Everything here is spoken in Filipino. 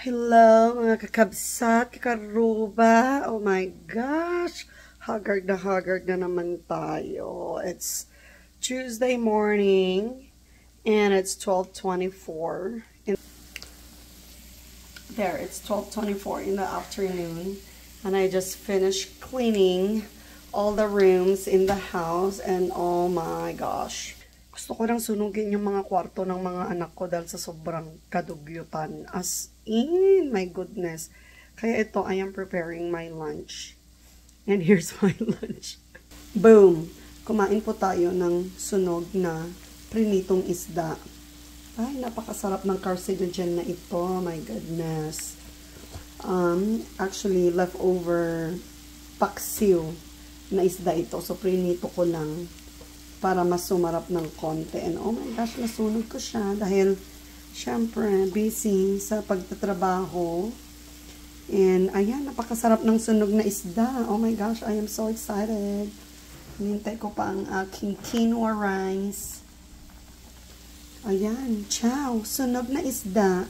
Hello, mga kakabsat, kakaruba. Oh my gosh. Haggard na naman tayo. It's Tuesday morning and it's 12:24. There, it's 12:24 in the afternoon. And I just finished cleaning all the rooms in the house and oh my gosh. Gusto ko nang sunugin yung mga kwarto ng mga anak ko dahil sa sobrang kadugyutan. As in, my goodness. Kaya ito, I am preparing my lunch. And here's my lunch. Boom! Kumain po tayo ng sunog na prinitong isda. Ay, napakasarap ng carcinogen na ito. My goodness. Actually, leftover paksiw na isda ito. So, prinito ko lang para mas sumarap ng konti. And oh my gosh, nasunog ko siya dahil syempre busy sa pagtatrabaho. And ayan, napakasarap ng sunog na isda. Oh my gosh, I am so excited. Hinintay ko pa ang aking quinoa rice. Ayan, ciao, sunog na isda.